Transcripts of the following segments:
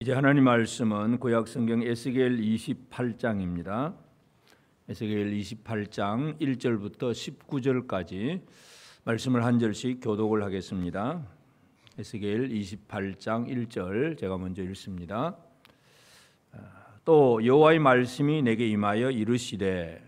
이제 하나님 말씀은 구약 성경 에스겔 28장입니다. 에스겔 28장 1절부터 19절까지 말씀을 한 절씩 교독을 하겠습니다. 에스겔 28장 1절 제가 먼저 읽습니다. 또 여호와의 말씀이 내게 임하여 이르시되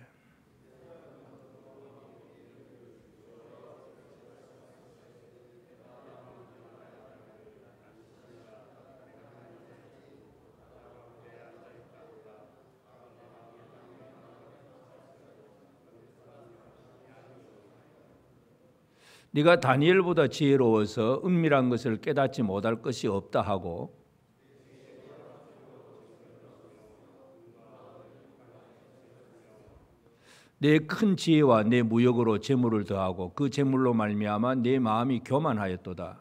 네가 다니엘보다 지혜로워서 은밀한 것을 깨닫지 못할 것이 없다 하고 내 큰 지혜와 내 무역으로 재물을 더하고 그 재물로 말미암아 내 마음이 교만하였도다.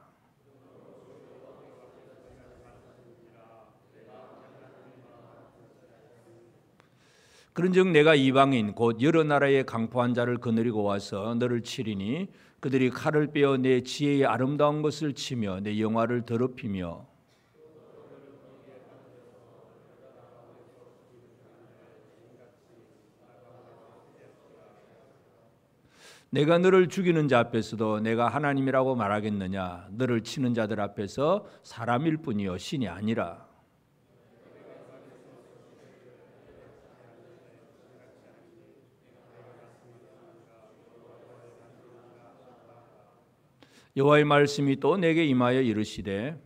그런즉 내가 이방인 곧 여러 나라의 강포한 자를 거느리고 와서 너를 치리니 그들이 칼을 빼어 내 지혜의 아름다운 것을 치며 내 영화를 더럽히며 내가 너를 죽이는 자 앞에서도 내가 하나님이라고 말하겠느냐? 너를 치는 자들 앞에서 사람일 뿐이요 신이 아니라. 여호와의 말씀이 또 내게 임하여 이르시되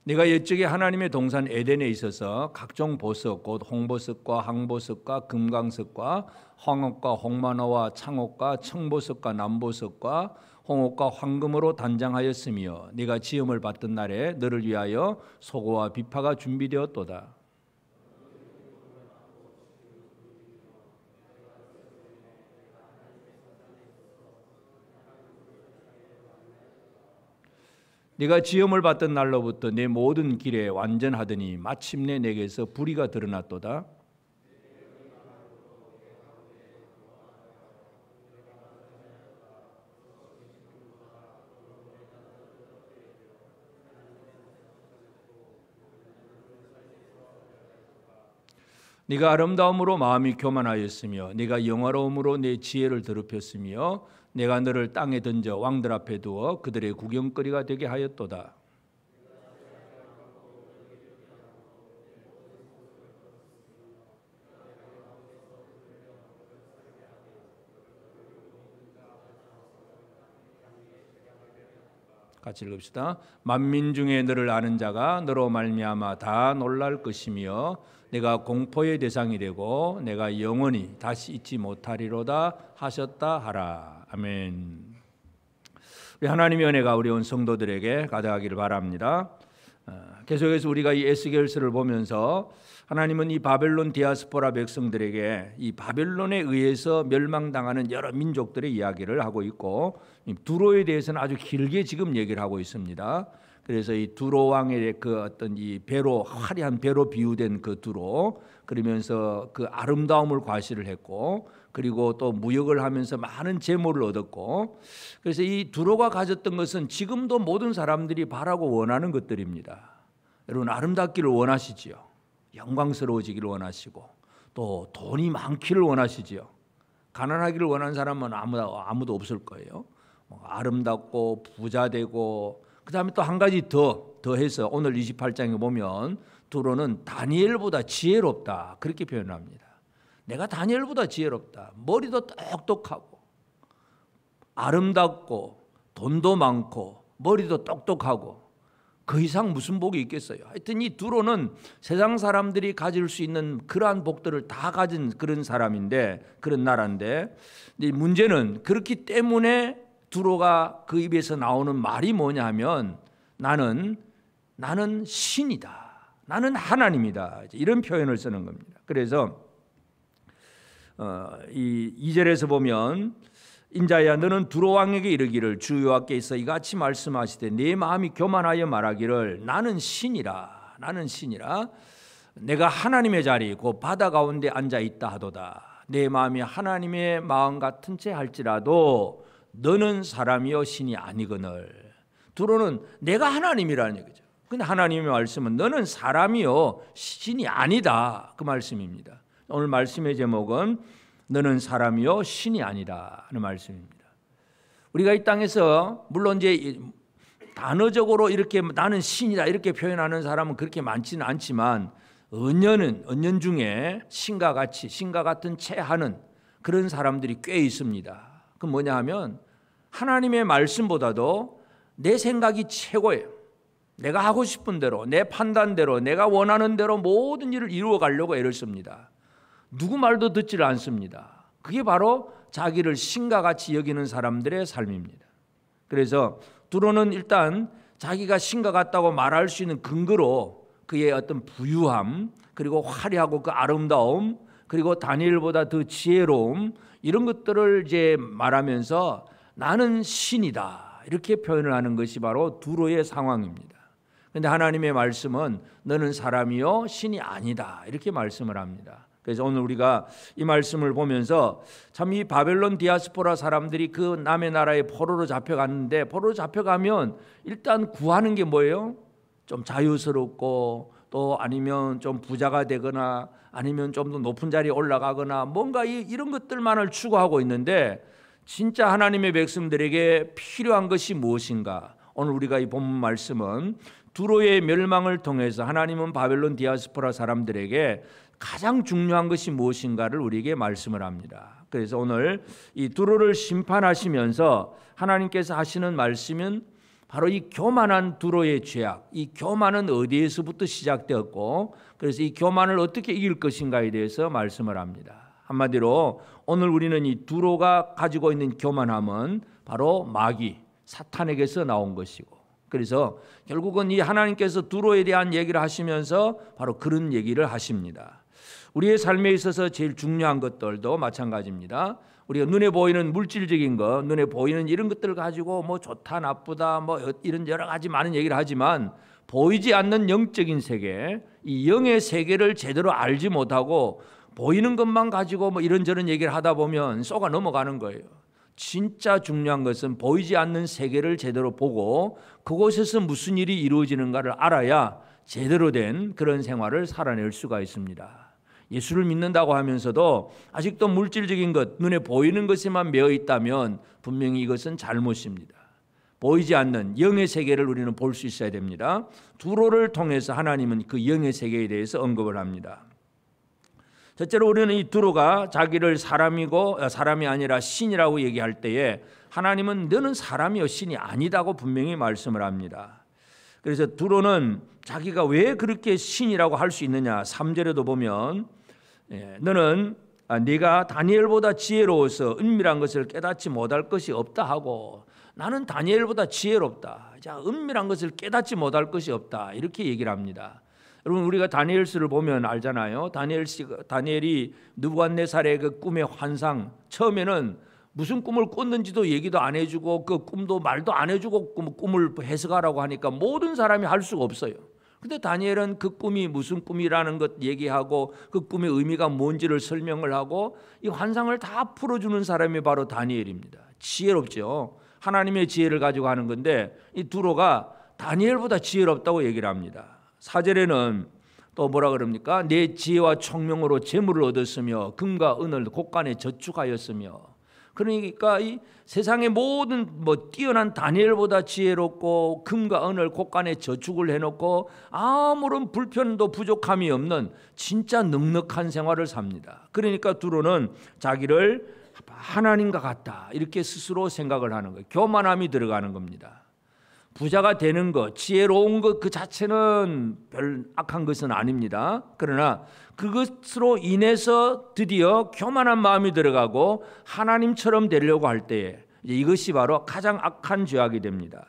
내가 옛적에 하나님의 동산 에덴에 있어서 각종 보석 곧 홍보석과 항보석과 금강석과 황옥과 홍만화와 창옥과 청보석과 남보석과 홍옥과 황금으로 단장하였으며 네가 지음을 받던 날에 너를 위하여 소고와 비파가 준비되었도다. 네가 지음을 받던 날로부터 내 모든 길에 완전하더니 마침내 내게서 불의가 드러났도다. 네가 아름다움으로 마음이 교만하였으며 네가 영화로움으로 내 지혜를 더럽혔으며 내가 너를 땅에 던져 왕들 앞에 두어 그들의 구경거리가 되게 하였도다. 같이 읽읍시다. 만민 중에 너를 아는 자가 너로 말미암아 다 놀랄 것이며 내가 공포의 대상이 되고 내가 영원히 다시 잊지 못하리로다 하셨다 하라. 아멘. 우리 하나님의 은혜가 우리 온 성도들에게 가득하기를 바랍니다. 계속해서 우리가 이 에스겔서를 보면서 하나님은 이 바벨론 디아스포라 백성들에게 이 바벨론에 의해서 멸망당하는 여러 민족들의 이야기를 하고 있고 두로에 대해서는 아주 길게 지금 얘기를 하고 있습니다. 그래서 이 두로 왕의 그 어떤 이 배로 화려한 배로 비유된 그 두로 그러면서 그 아름다움을 과시를 했고 그리고 또 무역을 하면서 많은 재물을 얻었고 그래서 이 두로가 가졌던 것은 지금도 모든 사람들이 바라고 원하는 것들입니다. 여러분 아름답기를 원하시지요. 영광스러워지기를 원하시고 또 돈이 많기를 원하시지요. 가난하기를 원하는 사람은 아무도 없을 거예요. 아름답고 부자되고 그 다음에 또 한 가지 더해서 오늘 28장에 보면 두로는 다니엘보다 지혜롭다 그렇게 표현합니다. 내가 다니엘보다 지혜롭다. 머리도 똑똑하고 아름답고 돈도 많고 머리도 똑똑하고 그 이상 무슨 복이 있겠어요. 하여튼 이 두로는 세상 사람들이 가질 수 있는 그러한 복들을 다 가진 그런 사람인데 그런 나라인데 문제는 그렇기 때문에 두로가 그 입에서 나오는 말이 뭐냐 하면 나는 신이다. 나는 하나님이다. 이런 표현을 쓰는 겁니다. 그래서 이 2절에서 보면 인자야 너는 두로 왕에게 이르기를 주 여호와께서 이같이 말씀하시되 내 마음이 교만하여 말하기를 나는 신이라. 내가 하나님의 자리 곧 바다 가운데 앉아 있다 하도다. 내 마음이 하나님의 마음 같은 채 할지라도 너는 사람이요 신이 아니거늘. 두로는 내가 하나님이라는 얘기죠. 근데 하나님의 말씀은 너는 사람이요 신이 아니다, 그 말씀입니다. 오늘 말씀의 제목은 너는 사람이요 신이 아니다 하는 말씀입니다. 우리가 이 땅에서 물론 이제 단어적으로 이렇게 나는 신이다 이렇게 표현하는 사람은 그렇게 많지는 않지만 언년 중에 신과 같은 체하는 그런 사람들이 꽤 있습니다. 그 뭐냐 하면 하나님의 말씀보다도 내 생각이 최고예요. 내가 하고 싶은 대로, 내 판단대로, 내가 원하는 대로 모든 일을 이루어 가려고 애를 씁니다. 누구 말도 듣지를 않습니다. 그게 바로 자기를 신과 같이 여기는 사람들의 삶입니다. 그래서 두로는 일단 자기가 신과 같다고 말할 수 있는 근거로 그의 어떤 부유함, 그리고 화려하고 그 아름다움, 그리고 다니엘보다 더 지혜로움, 이런 것들을 이제 말하면서 나는 신이다 이렇게 표현을 하는 것이 바로 두로의 상황입니다. 그런데 하나님의 말씀은 너는 사람이요 신이 아니다 이렇게 말씀을 합니다. 그래서 오늘 우리가 이 말씀을 보면서 참 이 바벨론 디아스포라 사람들이 그 남의 나라에 포로로 잡혀갔는데, 포로로 잡혀가면 일단 구하는 게 뭐예요? 좀 자유스럽고 또 아니면 좀 부자가 되거나 아니면 좀 더 높은 자리에 올라가거나 뭔가 이런 것들만을 추구하고 있는데, 진짜 하나님의 백성들에게 필요한 것이 무엇인가? 오늘 우리가 이 본문 말씀은 두로의 멸망을 통해서 하나님은 바벨론 디아스포라 사람들에게 가장 중요한 것이 무엇인가를 우리에게 말씀을 합니다. 그래서 오늘 이 두로를 심판하시면서 하나님께서 하시는 말씀은 바로 이 교만한 두로의 죄악, 이 교만은 어디에서부터 시작되었고, 그래서 이 교만을 어떻게 이길 것인가에 대해서 말씀을 합니다. 한마디로 오늘 우리는 이 두로가 가지고 있는 교만함은 바로 마귀, 사탄에게서 나온 것이고, 그래서 결국은 이 하나님께서 두로에 대한 얘기를 하시면서 바로 그런 얘기를 하십니다. 우리의 삶에 있어서 제일 중요한 것들도 마찬가지입니다. 우리가 눈에 보이는 물질적인 것, 눈에 보이는 이런 것들을 가지고 뭐 좋다 나쁘다 뭐 이런 여러 가지 많은 얘기를 하지만, 보이지 않는 영적인 세계, 이 영의 세계를 제대로 알지 못하고 보이는 것만 가지고 뭐 이런저런 얘기를 하다 보면 쏘가 넘어가는 거예요. 진짜 중요한 것은 보이지 않는 세계를 제대로 보고 그곳에서 무슨 일이 이루어지는가를 알아야 제대로 된 그런 생활을 살아낼 수가 있습니다. 예수를 믿는다고 하면서도 아직도 물질적인 것, 눈에 보이는 것에만 매여 있다면 분명히 이것은 잘못입니다. 보이지 않는 영의 세계를 우리는 볼 수 있어야 됩니다. 두로를 통해서 하나님은 그 영의 세계에 대해서 언급을 합니다. 첫째로 우리는 이 두로가 자기를 사람이 아니라 신이라고 얘기할 때에 하나님은 너는 사람이요 신이 아니다고 분명히 말씀을 합니다. 그래서 두로는 자기가 왜 그렇게 신이라고 할 수 있느냐, 3절에도 보면 너는 네가 다니엘보다 지혜로워서 은밀한 것을 깨닫지 못할 것이 없다 하고, 나는 다니엘보다 지혜롭다, 자 은밀한 것을 깨닫지 못할 것이 없다 이렇게 얘기를 합니다. 여러분 우리가 다니엘서를 보면 알잖아요. 다니엘이 느부갓네살의 그 꿈의 환상, 처음에는 무슨 꿈을 꿨는지도 얘기도 안 해주고 그 꿈도 말도 안 해주고 꿈을 해석하라고 하니까 모든 사람이 할 수가 없어요. 근데 다니엘은 그 꿈이 무슨 꿈이라는 것 얘기하고 그 꿈의 의미가 뭔지를 설명을 하고 이 환상을 다 풀어주는 사람이 바로 다니엘입니다. 지혜롭죠. 하나님의 지혜를 가지고 하는 건데 이 두로가 다니엘보다 지혜롭다고 얘기를 합니다. 4절에는 또 뭐라 그럽니까? 내 지혜와 총명으로 재물을 얻었으며 금과 은을 곳간에 저축하였으며, 그러니까 이 세상의 모든 뛰어난 다니엘보다 지혜롭고 금과 은을 곳간에 저축을 해놓고 아무런 불편도 부족함이 없는 진짜 넉넉한 생활을 삽니다. 그러니까 두로는 자기를 하나님과 같다 이렇게 스스로 생각을 하는 거예요. 교만함이 들어가는 겁니다. 부자가 되는 것, 지혜로운 것 그 자체는 별 악한 것은 아닙니다. 그러나 그것으로 인해서 드디어 교만한 마음이 들어가고 하나님처럼 되려고 할 때에 이것이 바로 가장 악한 죄악이 됩니다.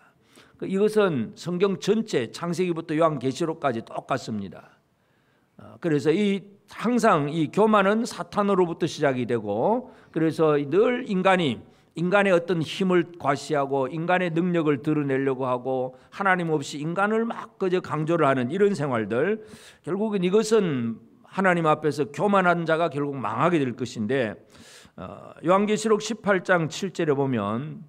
이것은 성경 전체 창세기부터 요한계시록까지 똑같습니다. 그래서 항상 이 교만은 사탄으로부터 시작이 되고, 그래서 늘 인간이 인간의 어떤 힘을 과시하고 인간의 능력을 드러내려고 하고 하나님 없이 인간을 막 그저 강조를 하는 이런 생활들, 결국은 이것은 하나님 앞에서 교만한 자가 결국 망하게 될 것인데, 요한계시록 18장 7절에 보면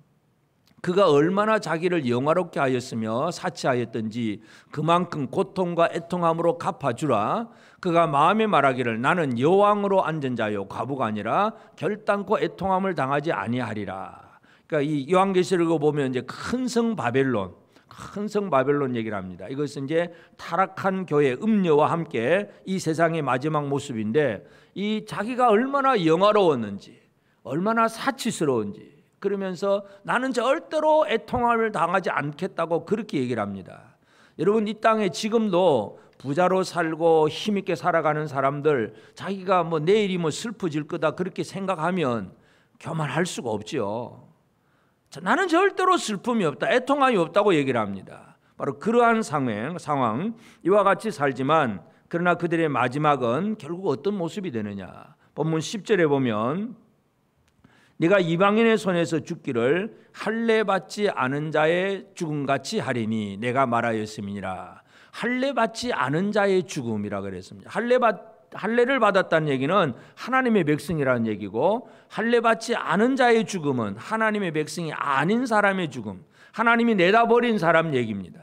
그가 얼마나 자기를 영화롭게 하였으며 사치하였던지 그만큼 고통과 애통함으로 갚아주라. 그가 마음에 말하기를 나는 여왕으로 앉은 자요 과부가 아니라 결단코 애통함을 당하지 아니하리라. 그러니까 이 요한계시록을 보면 이제 큰 성 바벨론 얘기를 합니다. 이것은 이제 타락한 교회 음녀와 함께 이 세상의 마지막 모습인데, 이 자기가 얼마나 영화로웠는지, 얼마나 사치스러운지, 그러면서 나는 절대로 애통함을 당하지 않겠다고 그렇게 얘기를 합니다. 여러분, 이 땅에 지금도 부자로 살고 힘있게 살아가는 사람들, 자기가 뭐 내일이 뭐 슬퍼질 거다 그렇게 생각하면 교만할 수가 없죠. 나는 절대로 슬픔이 없다, 애통함이 없다고 얘기를 합니다. 바로 그러한 상황, 이와 같이 살지만 그러나 그들의 마지막은 결국 어떤 모습이 되느냐. 본문 10절에 보면 네가 이방인의 손에서 죽기를 할례 받지 않은 자의 죽음같이 하리니 내가 말하였음이니라. 할례 받지 않은 자의 죽음이라 그랬습니다. 할례를 받았다는 얘기는 하나님의 백성이라는 얘기고, 할례 받지 않은 자의 죽음은 하나님의 백성이 아닌 사람의 죽음, 하나님이 내다버린 사람 얘기입니다.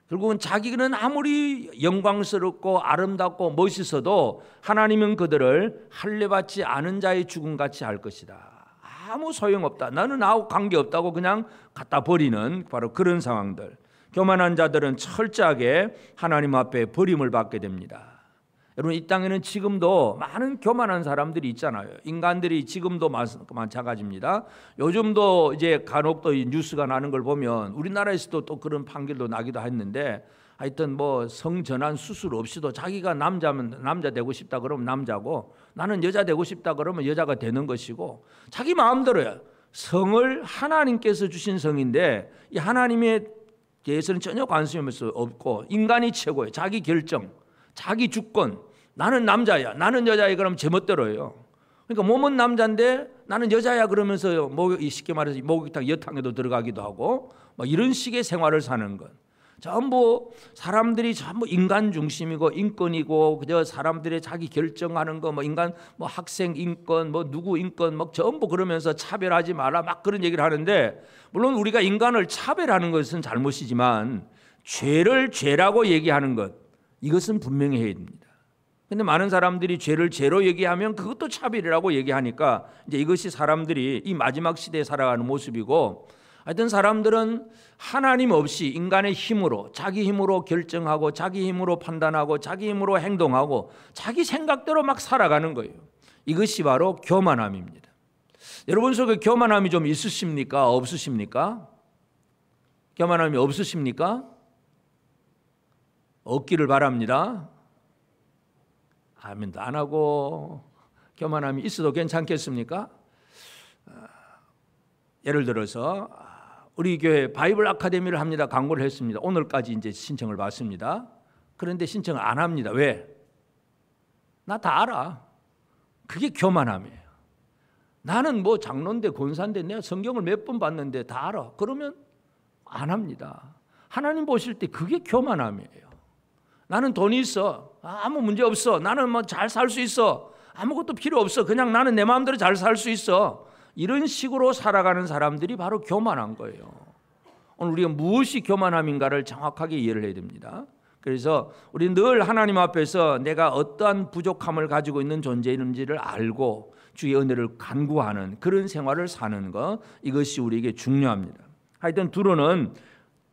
결국은 자기는 아무리 영광스럽고 아름답고 멋있어도 하나님은 그들을 할례 받지 않은 자의 죽음같이 할 것이다. 아무 소용없다, 나는 나하고 관계없다고 그냥 갖다 버리는 바로 그런 상황들. 교만한 자들은 철저하게 하나님 앞에 버림을 받게 됩니다. 여러분, 이 땅에는 지금도 많은 교만한 사람들이 있잖아요. 인간들이 지금도 마찬가지입니다. 요즘도 이제 간혹 또 뉴스가 나는 걸 보면 우리나라에서도 또 그런 판결도 나기도 했는데, 하여튼 뭐 성전환 수술 없이도 자기가 남자면 남자 되고 싶다 그러면 남자고, 나는 여자 되고 싶다 그러면 여자가 되는 것이고, 자기 마음대로야. 성을 하나님께서 주신 성인데 이 하나님에 대해서는 전혀 관심이 없고, 인간이 최고예요. 자기 결정, 자기 주권. 나는 남자야, 나는 여자야 그러면 제멋대로예요. 그러니까 몸은 남자인데 나는 여자야 그러면서 쉽게 말해서 목욕탕 여탕에도 들어가기도 하고, 뭐 이런 식의 생활을 사는 것. 전부 사람들이 전부 인간 중심이고 인권이고, 그저 사람들의 자기 결정하는 거, 뭐 인간 뭐 학생 인권, 뭐 누구 인권, 뭐 전부 그러면서 차별하지 마라 막 그런 얘기를 하는데, 물론 우리가 인간을 차별하는 것은 잘못이지만 죄를 죄라고 얘기하는 것, 이것은 분명히 해야 됩니다. 근데 많은 사람들이 죄를 죄로 얘기하면 그것도 차별이라고 얘기하니까 이제 이것이 사람들이 이 마지막 시대에 살아가는 모습이고, 하여튼 사람들은 하나님 없이 인간의 힘으로, 자기 힘으로 결정하고 자기 힘으로 판단하고 자기 힘으로 행동하고 자기 생각대로 막 살아가는 거예요. 이것이 바로 교만함입니다. 여러분 속에 교만함이 좀 있으십니까? 없으십니까? 교만함이 없으십니까? 없기를 바랍니다. 아멘도 안 하고 교만함이 있어도 괜찮겠습니까? 예를 들어서 우리 교회 바이블 아카데미를 합니다. 광고를 했습니다. 오늘까지 이제 신청을 받습니다. 그런데 신청을 안 합니다. 왜? 나 다 알아. 그게 교만함이에요. 나는 뭐 장로인데 권사인데 내가 성경을 몇 번 봤는데 다 알아. 그러면 안 합니다. 하나님 보실 때 그게 교만함이에요. 나는 돈이 있어. 아무 문제 없어. 나는 뭐 잘 살 수 있어. 아무것도 필요 없어. 그냥 나는 내 마음대로 잘 살 수 있어. 이런 식으로 살아가는 사람들이 바로 교만한 거예요. 오늘 우리가 무엇이 교만함인가를 정확하게 이해를 해야 됩니다. 그래서 우리 늘 하나님 앞에서 내가 어떠한 부족함을 가지고 있는 존재인지를 알고 주의 은혜를 간구하는 그런 생활을 사는 것, 이것이 우리에게 중요합니다. 하여튼 두로는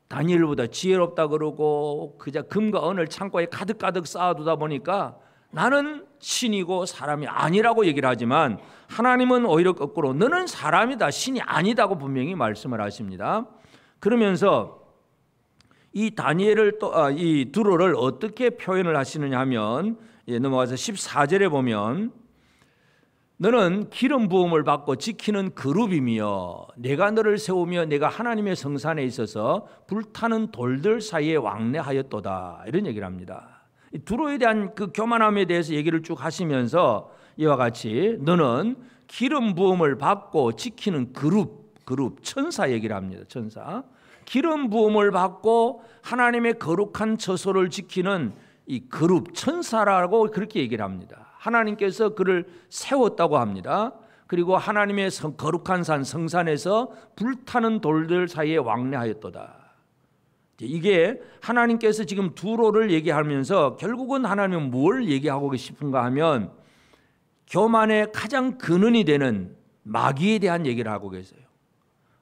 다니엘보다 지혜롭다 그러고 그저 금과 은을 창고에 가득가득 쌓아두다 보니까 나는 신이고 사람이 아니라고 얘기를 하지만, 하나님은 오히려 거꾸로 너는 사람이다, 신이 아니다고 분명히 말씀을 하십니다. 그러면서 이 다니엘을 이 두로를 어떻게 표현을 하시느냐 하면, 넘어가서 14절에 보면 너는 기름 부음을 받고 지키는 그룹이며 내가 너를 세우며 내가 하나님의 성산에 있어서 불타는 돌들 사이에 왕래하였도다, 이런 얘기를 합니다. 두로에 대한 그 교만함에 대해서 얘기를 쭉 하시면서 이와 같이 너는 기름 부음을 받고 지키는 그룹 천사 얘기를 합니다. 천사. 기름 부음을 받고 하나님의 거룩한 처소를 지키는 이 그룹 천사라고 그렇게 얘기를 합니다. 하나님께서 그를 세웠다고 합니다. 그리고 하나님의 거룩한 산 성산에서 불타는 돌들 사이에 왕래하였도다. 이게 하나님께서 지금 두로를 얘기하면서 결국은 하나님은 뭘 얘기하고 싶은가 하면 교만의 가장 근원이 되는 마귀에 대한 얘기를 하고 계세요.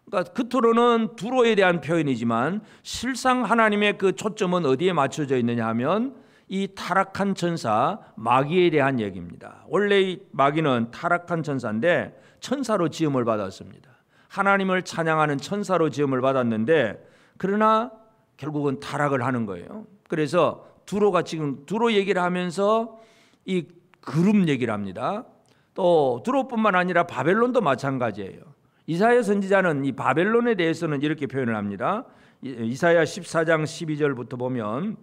그러니까 겉으로는 두로에 대한 표현이지만 실상 하나님의 그 초점은 어디에 맞춰져 있느냐 하면 이 타락한 천사 마귀에 대한 얘기입니다. 원래 이 마귀는 타락한 천사인데 천사로 지음을 받았습니다. 하나님을 찬양하는 천사로 지음을 받았는데 그러나 결국은 타락을 하는 거예요. 그래서 두로가 지금 두로 얘기를 하면서 이 그룹 얘기를 합니다. 또 두로뿐만 아니라 바벨론도 마찬가지예요. 이사야 선지자는 이 바벨론에 대해서는 이렇게 표현을 합니다. 이사야 14장 12절부터 보면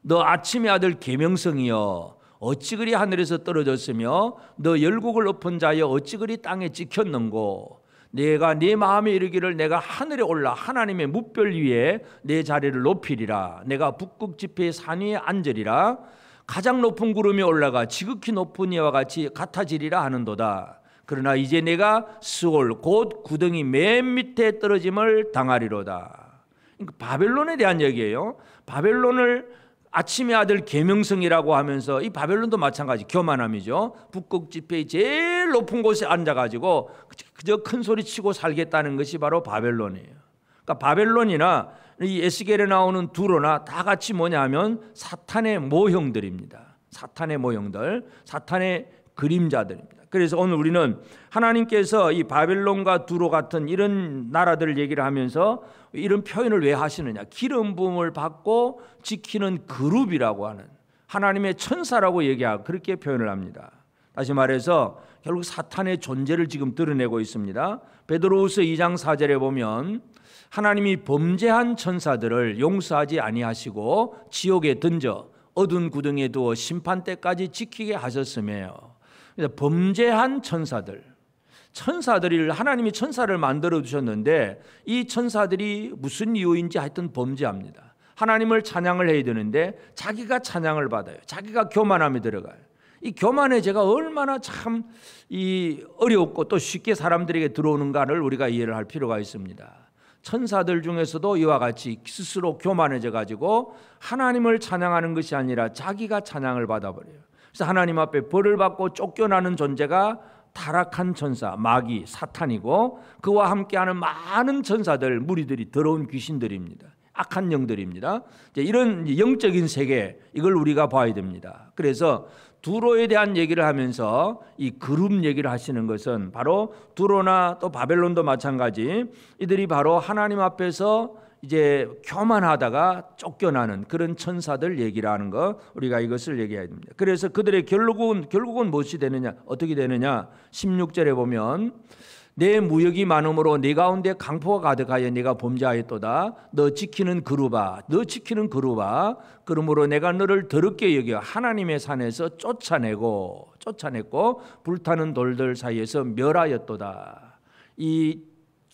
너 아침의 아들 계명성이여 어찌 그리 하늘에서 떨어졌으며 너 열국을 엎은 자여 어찌 그리 땅에 찍혔는고 내가 네 마음에 이르기를 내가 하늘에 올라 하나님의 뭇별 위에 내 자리를 높이리라 내가 북극 지폐의 산 위에 앉으리라 가장 높은 구름이 올라가 지극히 높은 이와 같이 같아지리라 하는도다. 그러나 이제 내가 스올 곧 구덩이 맨 밑에 떨어짐을 당하리로다. 그러니까 바벨론에 대한 얘기예요. 바벨론을 아침의 아들 계명성이라고 하면서 이 바벨론도 마찬가지 교만함이죠. 북극 지폐의 제일 높은 곳에 앉아가지고 그저 큰 소리 치고 살겠다는 것이 바로 바벨론이에요. 그러니까 바벨론이나 이 에스겔에 나오는 두로나 다 같이 뭐냐 하면 사탄의 모형들입니다. 사탄의 모형들, 사탄의 그림자들입니다. 그래서 오늘 우리는 하나님께서 이 바벨론과 두로 같은 이런 나라들을 얘기를 하면서 이런 표현을 왜 하시느냐. 기름 부음을 받고 지키는 그룹이라고 하는 하나님의 천사라고 얘기하고 그렇게 표현을 합니다. 다시 말해서 결국 사탄의 존재를 지금 드러내고 있습니다. 베드로후서 2장 4절에 보면 하나님이 범죄한 천사들을 용서하지 아니하시고 지옥에 던져 어두운 구덩이에 두어 심판 때까지 지키게 하셨으며 범죄한 천사들이 하나님이 천사를 만들어 두셨는데 이 천사들이 무슨 이유인지 하여튼 범죄합니다. 하나님을 찬양을 해야 되는데 자기가 찬양을 받아요. 자기가 교만함에 들어가요. 이 교만의 죄가 얼마나 참 어렵고 또 쉽게 사람들에게 들어오는가를 우리가 이해를 할 필요가 있습니다. 천사들 중에서도 이와 같이 스스로 교만해져 가지고 하나님을 찬양하는 것이 아니라 자기가 찬양을 받아버려요. 그래서 하나님 앞에 벌을 받고 쫓겨나는 존재가 타락한 천사, 마귀, 사탄이고 그와 함께하는 많은 천사들, 무리들이 더러운 귀신들입니다. 악한 영들입니다. 이런 영적인 세계, 이걸 우리가 봐야 됩니다. 그래서 두로에 대한 얘기를 하면서 이 그룹 얘기를 하시는 것은 바로 두로나 또 바벨론도 마찬가지 이들이 바로 하나님 앞에서 이제 교만하다가 쫓겨나는 그런 천사들 얘기를 하는 거 우리가 이것을 얘기해야 됩니다. 그래서 그들의 결국은 무엇이 되느냐 어떻게 되느냐 16절에 보면 내 무역이 많음으로 네 가운데 강포가 가득하여 네가 범죄하였도다. 너 지키는 그룹아 그러므로 내가 너를 더럽게 여겨 하나님의 산에서 쫓아냈고 불타는 돌들 사이에서 멸하였도다. 이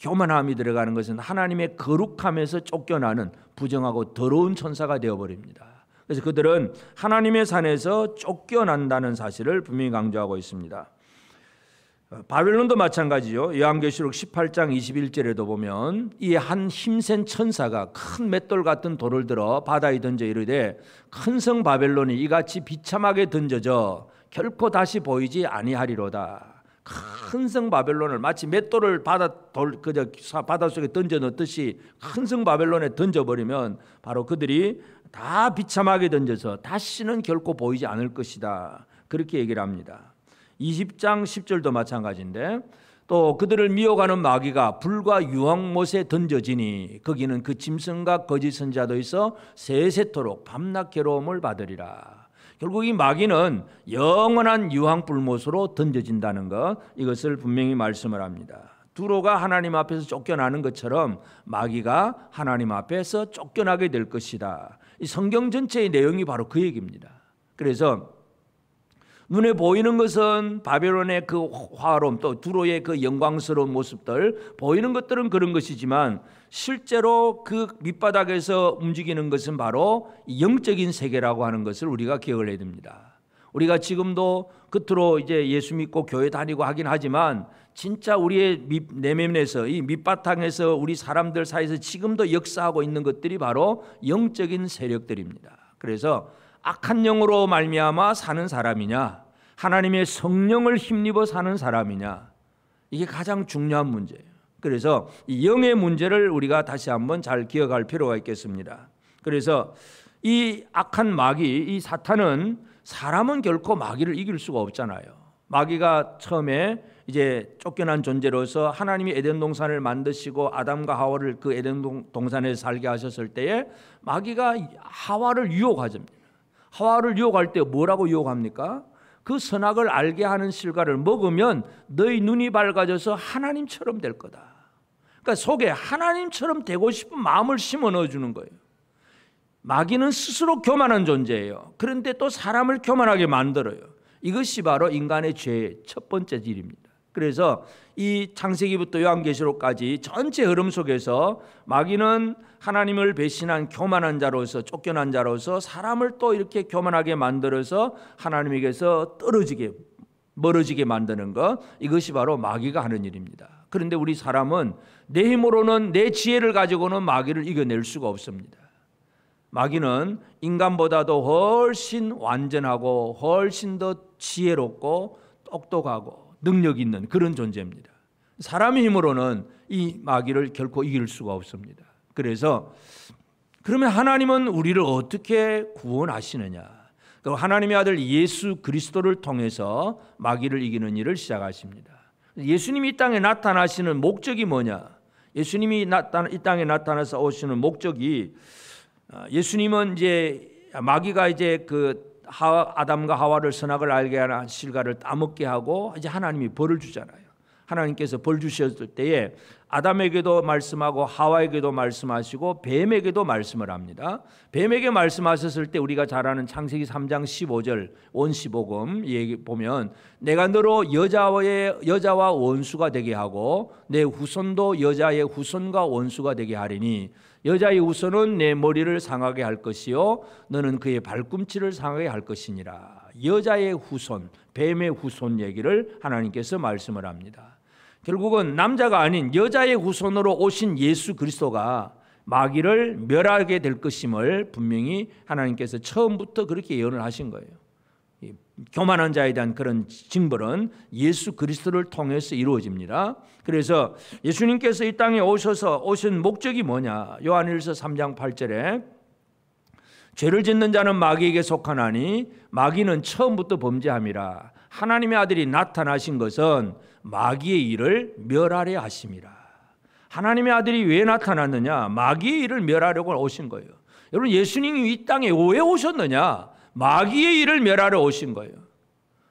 교만함이 들어가는 것은 하나님의 거룩함에서 쫓겨나는 부정하고 더러운 천사가 되어버립니다. 그래서 그들은 하나님의 산에서 쫓겨난다는 사실을 분명히 강조하고 있습니다. 바벨론도 마찬가지죠. 요한계시록 18장 21절에도 보면 이 한 힘센 천사가 큰 맷돌 같은 돌을 들어 바다에 던져 이르되 큰 성 바벨론이 이같이 비참하게 던져져 결코 다시 보이지 아니하리로다. 큰 성 바벨론을 마치 맷돌을 바닷속에 던져 넣듯이 큰 성 바벨론에 던져버리면 바로 그들이 다 비참하게 던져서 다시는 결코 보이지 않을 것이다. 그렇게 얘기를 합니다. 20장 10절도 마찬가지인데 또 그들을 미혹하는 마귀가 불과 유황못에 던져지니 거기는 그 짐승과 거짓 선지자도 있어 세세토록 밤낮 괴로움을 받으리라. 결국 이 마귀는 영원한 유황불못으로 던져진다는 것 이것을 분명히 말씀을 합니다. 두로가 하나님 앞에서 쫓겨나는 것처럼 마귀가 하나님 앞에서 쫓겨나게 될 것이다. 이 성경 전체의 내용이 바로 그 얘기입니다. 그래서 눈에 보이는 것은 바벨론의 그 화로움, 또 두로의 그 영광스러운 모습들, 보이는 것들은 그런 것이지만 실제로 그 밑바닥에서 움직이는 것은 바로 영적인 세계라고 하는 것을 우리가 기억을 해야 됩니다. 우리가 지금도 겉으로 이제 예수 믿고 교회 다니고 하긴 하지만 진짜 우리의 내면에서, 이 밑바탕에서 우리 사람들 사이에서 지금도 역사하고 있는 것들이 바로 영적인 세력들입니다. 그래서 악한 영으로 말미암아 사는 사람이냐, 하나님의 성령을 힘입어 사는 사람이냐, 이게 가장 중요한 문제예요. 그래서 이 영의 문제를 우리가 다시 한번 잘 기억할 필요가 있겠습니다. 그래서 이 악한 마귀, 이 사탄은 사람은 결코 마귀를 이길 수가 없잖아요. 마귀가 처음에 이제 쫓겨난 존재로서 하나님이 에덴 동산을 만드시고 아담과 하와를 그 에덴 동산에 살게 하셨을 때에 마귀가 하와를 유혹하죠. 하와를 유혹할 때 뭐라고 유혹합니까? 그 선악을 알게 하는 실과를 먹으면 너희 눈이 밝아져서 하나님처럼 될 거다. 그러니까 속에 하나님처럼 되고 싶은 마음을 심어 넣어주는 거예요. 마귀는 스스로 교만한 존재예요. 그런데 또 사람을 교만하게 만들어요. 이것이 바로 인간의 죄의 첫 번째 질입니다. 그래서 이 창세기부터 요한계시록까지 전체 흐름 속에서 마귀는 하나님을 배신한 교만한 자로서, 쫓겨난 자로서 사람을 또 이렇게 교만하게 만들어서 하나님에게서 멀어지게 만드는 것, 이것이 바로 마귀가 하는 일입니다. 그런데 우리 사람은 내 힘으로는, 내 지혜를 가지고는 마귀를 이겨낼 수가 없습니다. 마귀는 인간보다도 훨씬 완전하고 훨씬 더 지혜롭고 똑똑하고 능력 있는 그런 존재입니다. 사람의 힘으로는 이 마귀를 결코 이길 수가 없습니다. 그래서 그러면 하나님은 우리를 어떻게 구원하시느냐? 하나님의 아들 예수 그리스도를 통해서 마귀를 이기는 일을 시작하십니다. 예수님이 이 땅에 나타나시는 목적이 뭐냐? 예수님이 이 땅에 나타나서 오시는 목적이, 예수님은 이제 마귀가 이제 그 아담과 하와를 선악을 알게 하는 실과를 따먹게 하고 이제 하나님이 벌을 주잖아요. 하나님께서 벌 주셨을 때에 아담에게도 말씀하고 하와에게도 말씀하시고 뱀에게도 말씀을 합니다. 뱀에게 말씀하셨을 때 우리가 잘 아는 창세기 3장 15절 온시복음 얘기 보면 내가 너로 여자와 원수가 되게 하고 내 후손도 여자의 후손과 원수가 되게 하리니 여자의 후손은 내 머리를 상하게 할 것이요 너는 그의 발꿈치를 상하게 할 것이니라. 여자의 후손, 뱀의 후손 얘기를 하나님께서 말씀을 합니다. 결국은 남자가 아닌 여자의 후손으로 오신 예수 그리스도가 마귀를 멸하게 될 것임을 분명히 하나님께서 처음부터 그렇게 예언을 하신 거예요. 교만한 자에 대한 그런 징벌은 예수 그리스도를 통해서 이루어집니다. 그래서 예수님께서 이 땅에 오신 목적이 뭐냐? 요한일서 3장 8절에 죄를 짓는 자는 마귀에게 속하나니 마귀는 처음부터 범죄함이라. 하나님의 아들이 나타나신 것은 마귀의 일을 멸하려 하심이라. 하나님의 아들이 왜 나타났느냐? 마귀의 일을 멸하려고 오신 거예요. 여러분, 예수님이 이 땅에 왜 오셨느냐? 마귀의 일을 멸하러 오신 거예요.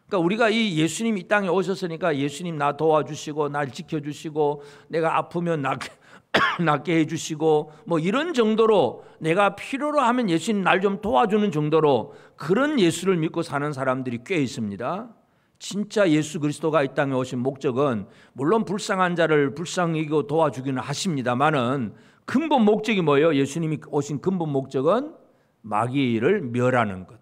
그러니까 우리가 이 예수님 이 땅에 오셨으니까 예수님 나 도와주시고 날 지켜주시고 내가 아프면 낫게 해주시고 뭐 이런 정도로 내가 필요로 하면 예수님 날 좀 도와주는 정도로 그런 예수를 믿고 사는 사람들이 꽤 있습니다. 진짜 예수 그리스도가 이 땅에 오신 목적은 물론 불쌍한 자를 불쌍히 여기고 도와주기는 하십니다만은 근본 목적이 뭐예요? 예수님이 오신 근본 목적은 마귀의 일을 멸하는 것.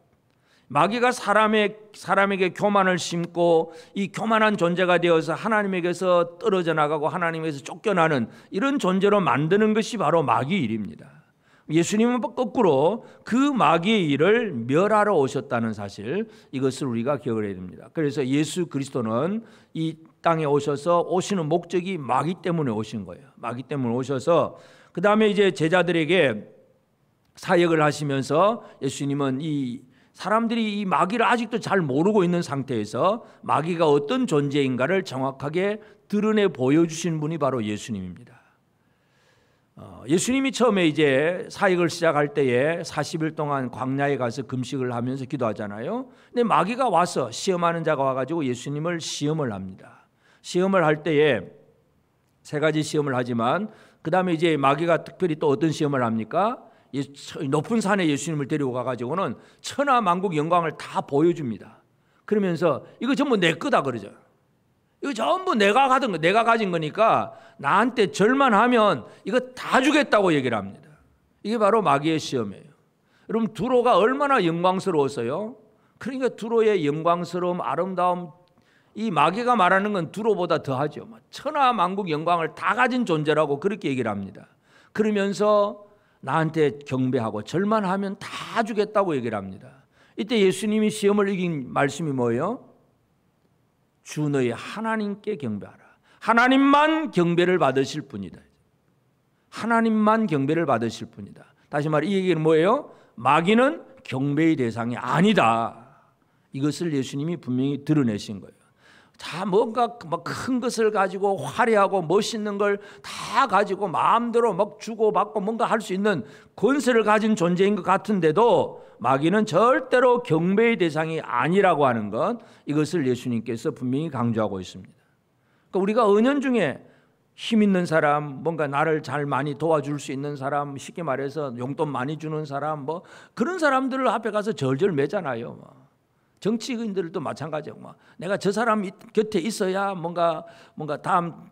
마귀가 사람에게 교만을 심고 이 교만한 존재가 되어서 하나님에게서 떨어져 나가고 하나님에게서 쫓겨나는 이런 존재로 만드는 것이 바로 마귀의 일입니다. 예수님은 거꾸로 그 마귀의 일을 멸하러 오셨다는 사실, 이것을 우리가 기억을 해야 됩니다. 그래서 예수 그리스도는 이 땅에 오셔서 오시는 목적이 마귀 때문에 오신 거예요. 마귀 때문에 오셔서 그 다음에 이제 제자들에게 사역을 하시면서 예수님은 이 사람들이 이 마귀를 아직도 잘 모르고 있는 상태에서 마귀가 어떤 존재인가를 정확하게 드러내 보여주신 분이 바로 예수님입니다. 예수님이 처음에 이제 사역을 시작할 때에 40일 동안 광야에 가서 금식을 하면서 기도하잖아요. 근데 마귀가 와서 시험하는 자가 와가지고 예수님을 시험을 합니다. 시험을 할 때에 세 가지 시험을 하지만 그 다음에 이제 마귀가 특별히 또 어떤 시험을 합니까? 높은 산에 예수님을 데리고 가가지고는 천하만국 영광을 다 보여줍니다. 그러면서 이거 전부 내 거다 그러죠. 이거 전부 내가 가진 거, 내가 가진 거니까 나한테 절만 하면 이거 다 주겠다고 얘기를 합니다. 이게 바로 마귀의 시험이에요. 여러분 두로가 얼마나 영광스러웠어요. 그러니까 두로의 영광스러움, 아름다움, 이 마귀가 말하는 건 두로보다 더하죠. 천하만국 영광을 다 가진 존재라고 그렇게 얘기를 합니다. 그러면서 나한테 경배하고 절만 하면 다 주겠다고 얘기를 합니다. 이때 예수님이 시험을 이긴 말씀이 뭐예요? 주 너희 하나님께 경배하라. 하나님만 경배를 받으실 분이다. 하나님만 경배를 받으실 분이다. 다시 말해 이 얘기는 뭐예요? 마귀는 경배의 대상이 아니다. 이것을 예수님이 분명히 드러내신 거예요. 다 뭔가 막 큰 것을 가지고 화려하고 멋있는 걸 다 가지고 마음대로 막 주고받고 뭔가 할 수 있는 권세를 가진 존재인 것 같은데도 마귀는 절대로 경배의 대상이 아니라고 하는 것, 이것을 예수님께서 분명히 강조하고 있습니다. 그러니까 우리가 은연중에 힘 있는 사람, 뭔가 나를 잘 많이 도와줄 수 있는 사람, 쉽게 말해서 용돈 많이 주는 사람, 뭐 그런 사람들 앞에 가서 절절 매잖아요. 정치인들도 마찬가지고, 내가 저 사람 곁에 있어야 뭔가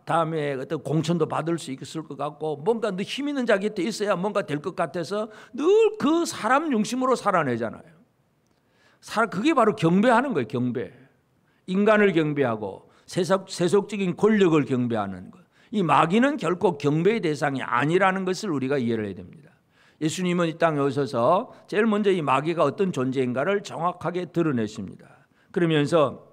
다음에 어떤 공천도 받을 수 있을 것 같고, 뭔가 너 힘 있는 자 곁에 있어야 뭔가 될 것 같아서 늘 그 사람 중심으로 살아내잖아요. 그게 바로 경배하는 거예요. 경배. 인간을 경배하고 세속적인 권력을 경배하는 것. 이 마귀는 결코 경배의 대상이 아니라는 것을 우리가 이해를 해야 됩니다. 예수님은 이 땅에 오셔서 제일 먼저 이 마귀가 어떤 존재인가를 정확하게 드러내십니다. 그러면서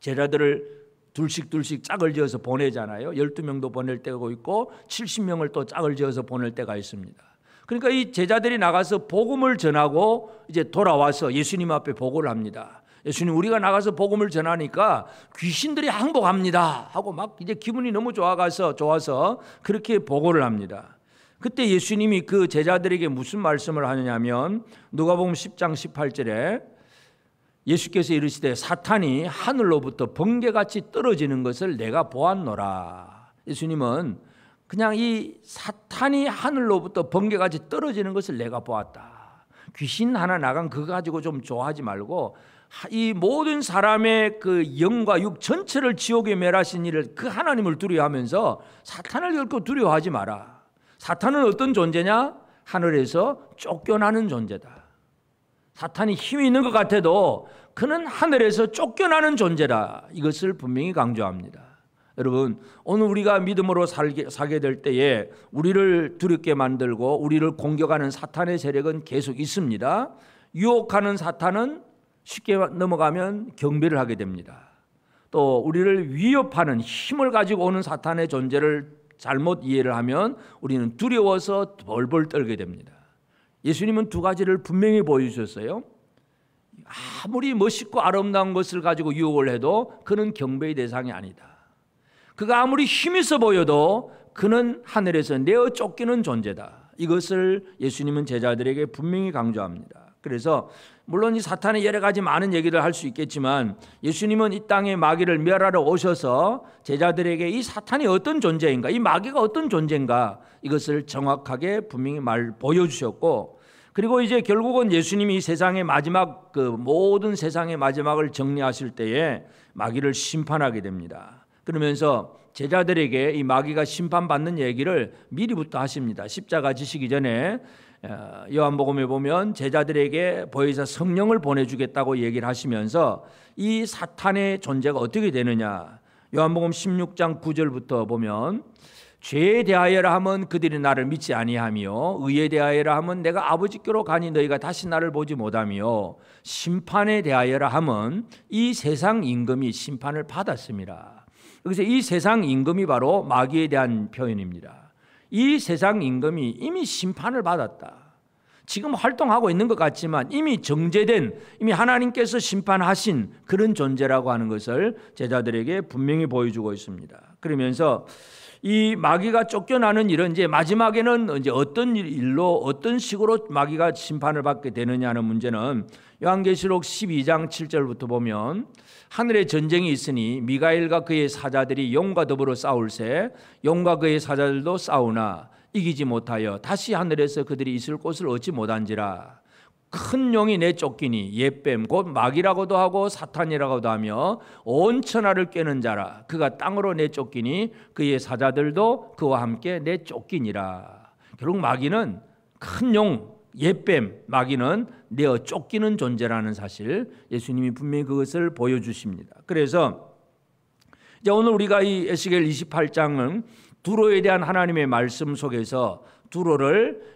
제자들을 둘씩 짝을 지어서 보내잖아요. 12명도 보낼 때가 있고 70명을 또 짝을 지어서 보낼 때가 있습니다. 그러니까 이 제자들이 나가서 복음을 전하고 이제 돌아와서 예수님 앞에 보고를 합니다. 예수님, 우리가 나가서 복음을 전하니까 귀신들이 항복합니다 하고 막 이제 기분이 너무 좋아서 그렇게 보고를 합니다. 그때 예수님이 그 제자들에게 무슨 말씀을 하느냐면 누가복음 10장 18절에 예수께서 이르시되 사탄이 하늘로부터 번개같이 떨어지는 것을 내가 보았노라. 예수님은 그냥 이 사탄이 하늘로부터 번개같이 떨어지는 것을 내가 보았다. 귀신 하나 나간 그거 가지고 좀 좋아하지 말고 이 모든 사람의 그 영과 육 전체를 지옥에 멸하신 이를 그 하나님을 두려워하면서 사탄을 결코 두려워하지 마라. 사탄은 어떤 존재냐? 하늘에서 쫓겨나는 존재다. 사탄이 힘이 있는 것 같아도 그는 하늘에서 쫓겨나는 존재다. 이것을 분명히 강조합니다. 여러분, 오늘 우리가 믿음으로 살게 될 때에 우리를 두렵게 만들고 우리를 공격하는 사탄의 세력은 계속 있습니다. 유혹하는 사탄은 쉽게 넘어가면 경배를 하게 됩니다. 또 우리를 위협하는 힘을 가지고 오는 사탄의 존재를 잘못 이해를 하면 우리는 두려워서 벌벌 떨게 됩니다. 예수님은 두 가지를 분명히 보여주셨어요. 아무리 멋있고 아름다운 것을 가지고 유혹을 해도 그는 경배의 대상이 아니다. 그가 아무리 힘 있어 보여도 그는 하늘에서 내어 쫓기는 존재다. 이것을 예수님은 제자들에게 분명히 강조합니다. 그래서 물론 이 사탄의 여러 가지 많은 얘기를 할 수 있겠지만 예수님은 이 땅에 마귀를 멸하러 오셔서 제자들에게 이 사탄이 어떤 존재인가, 이 마귀가 어떤 존재인가, 이것을 정확하게 분명히 보여주셨고, 그리고 이제 결국은 예수님이 세상의 마지막 모든 세상의 마지막을 정리하실 때에 마귀를 심판하게 됩니다. 그러면서 제자들에게 이 마귀가 심판받는 얘기를 미리부터 하십니다. 십자가 지시기 전에 요한복음에 보면 제자들에게 보혜사 성령을 보내주겠다고 얘기를 하시면서 이 사탄의 존재가 어떻게 되느냐, 요한복음 16장 9절부터 보면 죄에 대하여라 하면 그들이 나를 믿지 아니하며 의에 대하여라 하면 내가 아버지께로 가니 너희가 다시 나를 보지 못하며 심판에 대하여라 하면 이 세상 임금이 심판을 받았습니다. 그래서 이 세상 임금이 바로 마귀에 대한 표현입니다. 이 세상 임금이 이미 심판을 받았다. 지금 활동하고 있는 것 같지만 이미 정제된, 이미 하나님께서 심판하신 그런 존재라고 하는 것을 제자들에게 분명히 보여주고 있습니다. 그러면서 이 마귀가 쫓겨나는 일은 이제 마지막에는 이제 어떤 일로 어떤 식으로 마귀가 심판을 받게 되느냐는 문제는 요한계시록 12장 7절부터 보면 하늘에 전쟁이 있으니 미가엘과 그의 사자들이 용과 더불어 싸울새 용과 그의 사자들도 싸우나 이기지 못하여 다시 하늘에서 그들이 있을 곳을 얻지 못한지라. 큰 용이 내쫓기니 옛뱀 곧 마귀라고도 하고 사탄이라고도 하며 온 천하를 꿰는 자라. 그가 땅으로 내쫓기니 그의 사자들도 그와 함께 내쫓기니라. 결국 마귀는 큰 용, 옛뱀, 마귀는 내어 쫓기는 존재라는 사실, 예수님이 분명히 그것을 보여주십니다. 그래서 이제 오늘 우리가 이 에스겔 28장은 두로에 대한 하나님의 말씀 속에서 두로를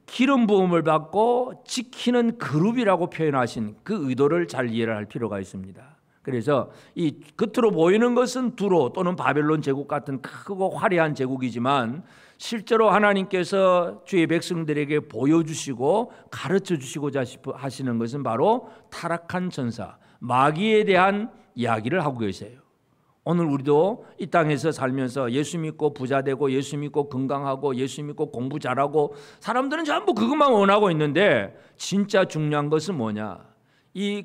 기름 부음을 받고 지키는 그룹이라고 표현하신 그 의도를 잘 이해를 할 필요가 있습니다. 그래서 이 겉으로 보이는 것은 두로 또는 바벨론 제국 같은 크고 화려한 제국이지만 실제로 하나님께서 주의 백성들에게 보여주시고 가르쳐 주시고자 하시는 것은 바로 타락한 천사 마귀에 대한 이야기를 하고 계세요. 오늘 우리도 이 땅에서 살면서 예수 믿고 부자 되고 예수 믿고 건강하고 예수 믿고 공부 잘하고 사람들은 전부 그것만 원하고 있는데 진짜 중요한 것은 뭐냐?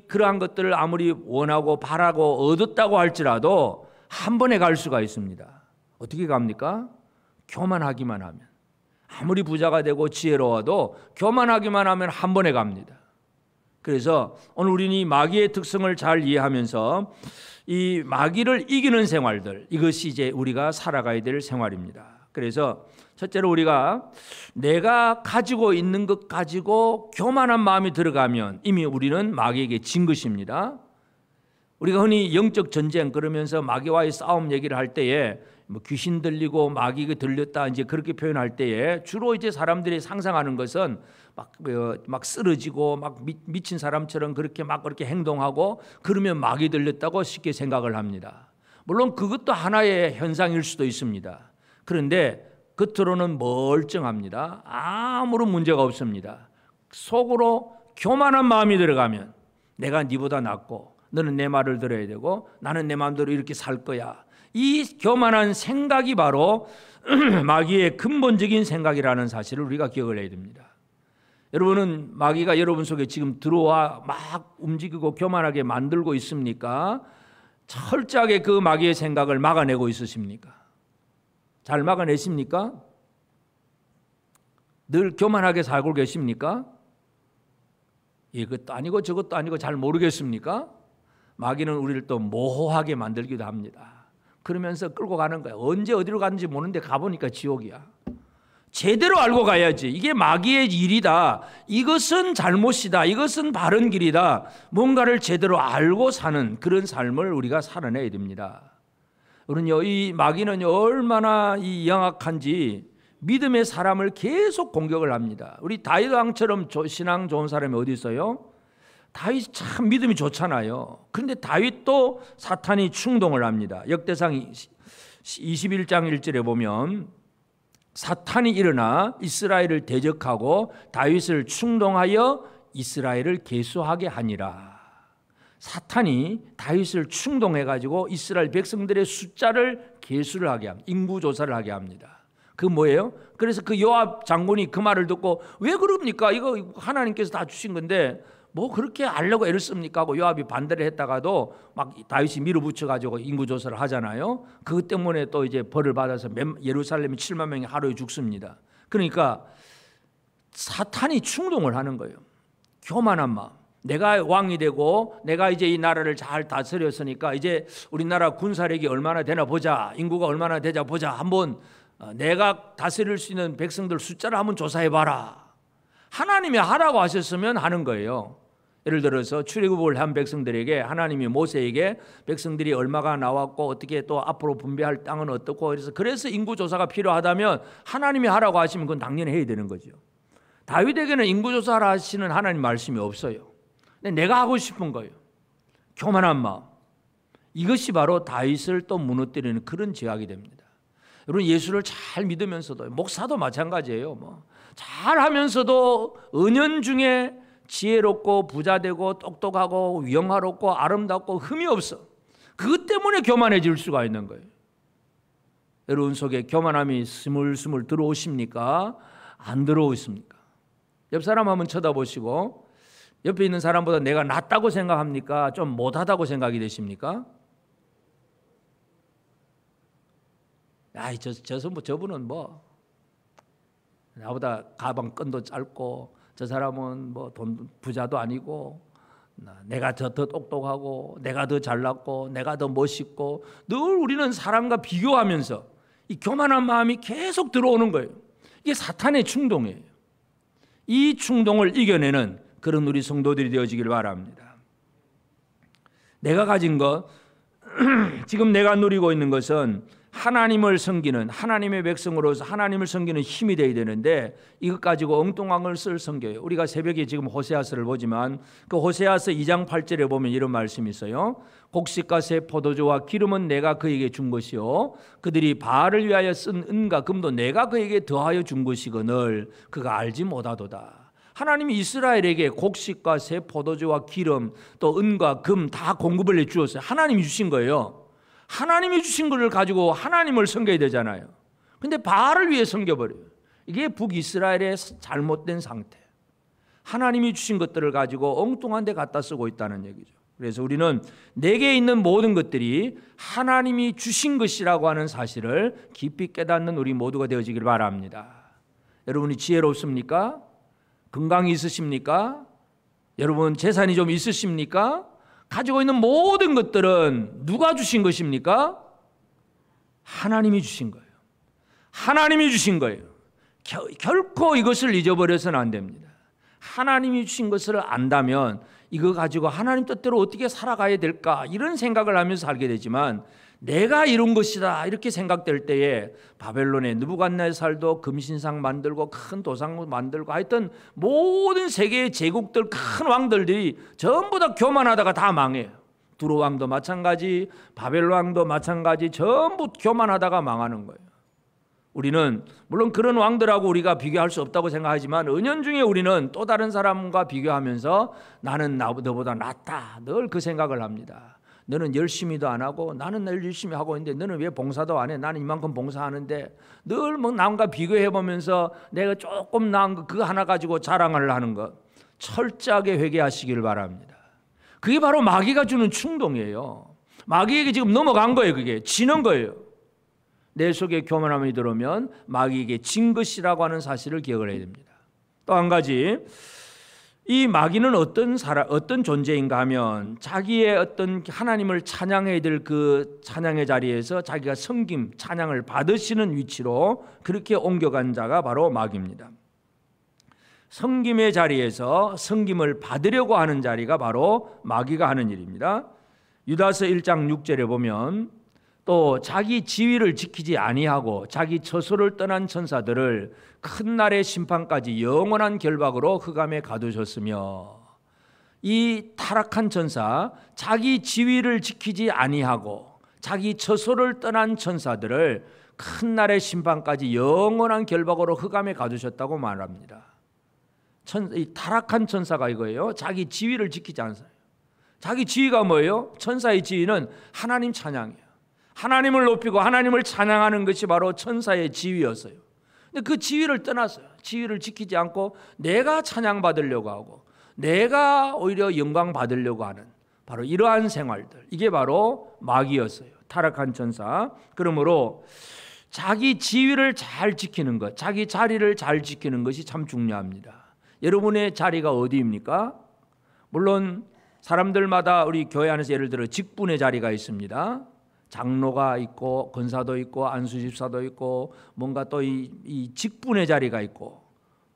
그러한 것들을 아무리 원하고 바라고 얻었다고 할지라도 한 번에 갈 수가 있습니다. 어떻게 갑니까? 교만하기만 하면. 아무리 부자가 되고 지혜로워도 교만하기만 하면 한 번에 갑니다. 그래서 오늘 우리는 이 마귀의 특성을 잘 이해하면서 이 마귀를 이기는 생활들, 이것이 이제 우리가 살아가야 될 생활입니다. 그래서 첫째로 우리가 내가 가지고 있는 것 가지고 교만한 마음이 들어가면 이미 우리는 마귀에게 진 것입니다. 우리가 흔히 영적 전쟁 그러면서 마귀와의 싸움 얘기를 할 때에 뭐 귀신 들리고 마귀가 들렸다 이제 그렇게 표현할 때에 주로 이제 사람들이 상상하는 것은 막 쓰러지고 막 미친 사람처럼 그렇게 행동하고 그러면 마귀 들렸다고 쉽게 생각을 합니다. 물론 그것도 하나의 현상일 수도 있습니다. 그런데 겉으로는 멀쩡합니다. 아무런 문제가 없습니다. 속으로 교만한 마음이 들어가면 내가 네보다 낫고 너는 내 말을 들어야 되고 나는 내 마음대로 이렇게 살 거야. 이 교만한 생각이 바로 마귀의 근본적인 생각이라는 사실을 우리가 기억을 해야 됩니다. 여러분은 마귀가 여러분 속에 지금 들어와 막 움직이고 교만하게 만들고 있습니까? 철저하게 그 마귀의 생각을 막아내고 있으십니까? 잘 막아내십니까? 늘 교만하게 살고 계십니까? 이것도 아니고 저것도 아니고 잘 모르겠습니까? 마귀는 우리를 또 모호하게 만들기도 합니다. 그러면서 끌고 가는 거야. 언제 어디로 가는지 모르는데 가보니까 지옥이야. 제대로 알고 가야지. 이게 마귀의 일이다. 이것은 잘못이다. 이것은 바른 길이다. 뭔가를 제대로 알고 사는 그런 삶을 우리가 살아내야 됩니다. 우리는요, 이 마귀는 얼마나 영악한지 믿음의 사람을 계속 공격을 합니다. 우리 다윗 왕처럼 신앙 좋은 사람이 어디 있어요? 다윗 참 믿음이 좋잖아요. 그런데 다윗도 사탄이 충동을 합니다. 역대상 21장 1절에 보면 사탄이 일어나 이스라엘을 대적하고 다윗을 충동하여 이스라엘을 계수하게 하니라. 사탄이 다윗을 충동해가지고 이스라엘 백성들의 숫자를 계수를 하게 합니다. 인구조사를 하게 합니다. 그 뭐예요? 그래서 그 요압 장군이 그 말을 듣고 왜 그럽니까? 이거 하나님께서 다 주신 건데 뭐 그렇게 알려고 애를 씁니까? 하고 요압이 반대를 했다가도 막 다윗이 밀어붙여가지고 인구조사를 하잖아요. 그것 때문에 또 이제 벌을 받아서 예루살렘이 7만 명이 하루에 죽습니다. 그러니까 사탄이 충동을 하는 거예요. 교만한 마음. 내가 왕이 되고 내가 이제 이 나라를 잘 다스렸으니까 이제 우리나라 군사력이 얼마나 되나 보자. 인구가 얼마나 되자 보자. 한번 내가 다스릴 수 있는 백성들 숫자를 한번 조사해봐라. 하나님이 하라고 하셨으면 하는 거예요. 예를 들어서 출애굽을 한 백성들에게 하나님이 모세에게 백성들이 얼마가 나왔고 어떻게 또 앞으로 분배할 땅은 어떻고 그래서 인구조사가 필요하다면 하나님이 하라고 하시면 그건 당연히 해야 되는 거죠. 다윗에게는 인구조사를 하시는 하나님 말씀이 없어요. 근데 내가 하고 싶은 거예요. 교만한 마음. 이것이 바로 다윗을 또 무너뜨리는 그런 죄악이 됩니다. 여러분 예수를 잘 믿으면서도 목사도 마찬가지예요. 잘하면서도 은연중에 지혜롭고 부자되고 똑똑하고 영화롭고 아름답고 흠이 없어. 그것 때문에 교만해질 수가 있는 거예요. 여러분 속에 교만함이 스물스물 들어오십니까? 안 들어오십니까? 옆 사람 한번 쳐다보시고 옆에 있는 사람보다 내가 낫다고 생각합니까? 좀 못하다고 생각이 되십니까? 저분은 나보다 가방 끈도 짧고 저 사람은 뭐 돈 부자도 아니고 내가 더 똑똑하고 내가 더 잘났고 내가 더 멋있고 늘 우리는 사람과 비교하면서 이 교만한 마음이 계속 들어오는 거예요. 이게 사탄의 충동이에요. 이 충동을 이겨내는 그런 우리 성도들이 되어지길 바랍니다. 내가 가진 것, 지금 내가 누리고 있는 것은 하나님을 섬기는, 하나님의 백성으로서 하나님을 섬기는 힘이 되어야 되는데 이것 가지고 엉뚱한 걸 쓸 성경이에요. 우리가 새벽에 지금 호세아서를 보지만 그 호세아서 2장 8절에 보면 이런 말씀이 있어요. 곡식과 새 포도주와 기름은 내가 그에게 준 것이요 그들이 바알을 위하여 쓴 은과 금도 내가 그에게 더하여 준 것이거늘 그가 알지 못하도다. 하나님이 이스라엘에게 곡식과 새 포도주와 기름 또 은과 금 다 공급을 해주었어요. 하나님이 주신 거예요. 하나님이 주신 것을 가지고 하나님을 섬겨야 되잖아요. 근데 바알을 위해 섬겨버려요. 이게 북이스라엘의 잘못된 상태. 하나님이 주신 것들을 가지고 엉뚱한 데 갖다 쓰고 있다는 얘기죠. 그래서 우리는 내게 있는 모든 것들이 하나님이 주신 것이라고 하는 사실을 깊이 깨닫는 우리 모두가 되어지길 바랍니다. 여러분이 지혜롭습니까? 건강이 있으십니까? 여러분 재산이 좀 있으십니까? 가지고 있는 모든 것들은 누가 주신 것입니까? 하나님이 주신 거예요. 하나님이 주신 거예요. 결코 이것을 잊어버려서는 안 됩니다. 하나님이 주신 것을 안다면 이거 가지고 하나님 뜻대로 어떻게 살아가야 될까 이런 생각을 하면서 살게 되지만 내가 이룬 것이다 이렇게 생각될 때에 바벨론의 느부갓네살도 금신상 만들고 큰 도상 만들고 하여튼 모든 세계의 제국들 큰 왕들이 전부 다 교만하다가 다 망해요. 두로 왕도 마찬가지, 바벨론 왕도 마찬가지, 전부 교만하다가 망하는 거예요. 우리는 물론 그런 왕들하고 우리가 비교할 수 없다고 생각하지만 은연중에 우리는 또 다른 사람과 비교하면서 나는 너보다 낫다 늘 그 생각을 합니다. 너는 열심히도 안 하고 나는 늘 열심히 하고 있는데 너는 왜 봉사도 안 해? 나는 이만큼 봉사하는데 늘 뭐 남과 비교해 보면서 내가 조금 나은 거 그거 하나 가지고 자랑을 하는 것 철저하게 회개하시기를 바랍니다. 그게 바로 마귀가 주는 충동이에요. 마귀에게 지금 넘어간 거예요. 그게 지는 거예요. 내 속에 교만함이 들어오면 마귀에게 진 것이라고 하는 사실을 기억을 해야 됩니다. 또 한 가지 이 마귀는 어떤 존재인가 하면 자기의 어떤 하나님을 찬양해야 될 그 찬양의 자리에서 자기가 섬김, 찬양을 받으시는 위치로 그렇게 옮겨간 자가 바로 마귀입니다. 섬김의 자리에서 섬김을 받으려고 하는 자리가 바로 마귀가 하는 일입니다. 유다서 1장 6절에 보면 또 자기 지위를 지키지 아니하고 자기 처소를 떠난 천사들을 큰 날의 심판까지 영원한 결박으로 흑암에 가두셨으며 이 타락한 천사 자기 지위를 지키지 아니하고 자기 처소를 떠난 천사들을 큰 날의 심판까지 영원한 결박으로 흑암에 가두셨다고 말합니다. 이 타락한 천사가 이거예요. 자기 지위를 지키지 않아요. 자기 지위가 뭐예요? 천사의 지위는 하나님 찬양이에요. 하나님을 높이고 하나님을 찬양하는 것이 바로 천사의 지위였어요. 근데 그 지위를 떠났어요. 지위를 지키지 않고 내가 찬양받으려고 하고 내가 오히려 영광 받으려고 하는 바로 이러한 생활들, 이게 바로 마귀였어요. 타락한 천사. 그러므로 자기 지위를 잘 지키는 것, 자기 자리를 잘 지키는 것이 참 중요합니다. 여러분의 자리가 어디입니까? 물론 사람들마다 우리 교회 안에서 예를 들어 직분의 자리가 있습니다. 장로가 있고 권사도 있고 안수집사도 있고 뭔가 또 이 직분의 자리가 있고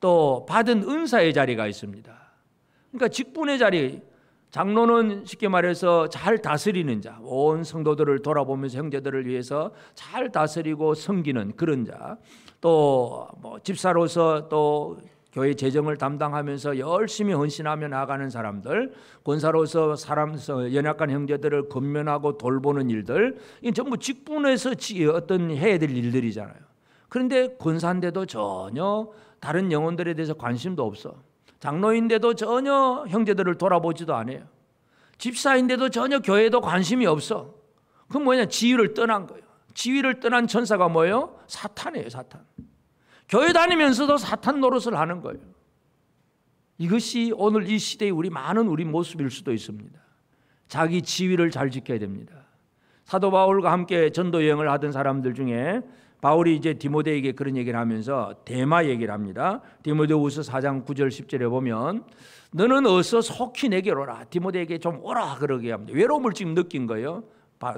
또 받은 은사의 자리가 있습니다. 그러니까 직분의 자리, 장로는 쉽게 말해서 잘 다스리는 자, 온 성도들을 돌아보면서 형제들을 위해서 잘 다스리고 섬기는 그런 자, 또 뭐 집사로서 또 교회 재정을 담당하면서 열심히 헌신하며 나아가는 사람들, 권사로서 연약한 형제들을 권면하고 돌보는 일들, 이 전부 직분에서 어떤 해야 될 일들이잖아요. 그런데 권사인데도 전혀 다른 영혼들에 대해서 관심도 없어. 장로인데도 전혀 형제들을 돌아보지도 않아요. 집사인데도 전혀 교회에도 관심이 없어. 그건 뭐냐? 지위를 떠난 거예요. 지위를 떠난 천사가 뭐예요? 사탄이에요, 사탄. 교회 다니면서도 사탄 노릇을 하는 거예요. 이것이 오늘 이 시대의 우리 모습일 수도 있습니다. 자기 지위를 잘 지켜야 됩니다. 사도 바울과 함께 전도 여행을 하던 사람들 중에 바울이 이제 디모데에게 그런 얘기를 하면서 데마 얘기를 합니다. 디모데후서 4장 9절 10절에 보면 너는 어서 속히 내게로 오라. 디모데에게 좀 오라 그러게 합니다. 외로움을 지금 느낀 거예요.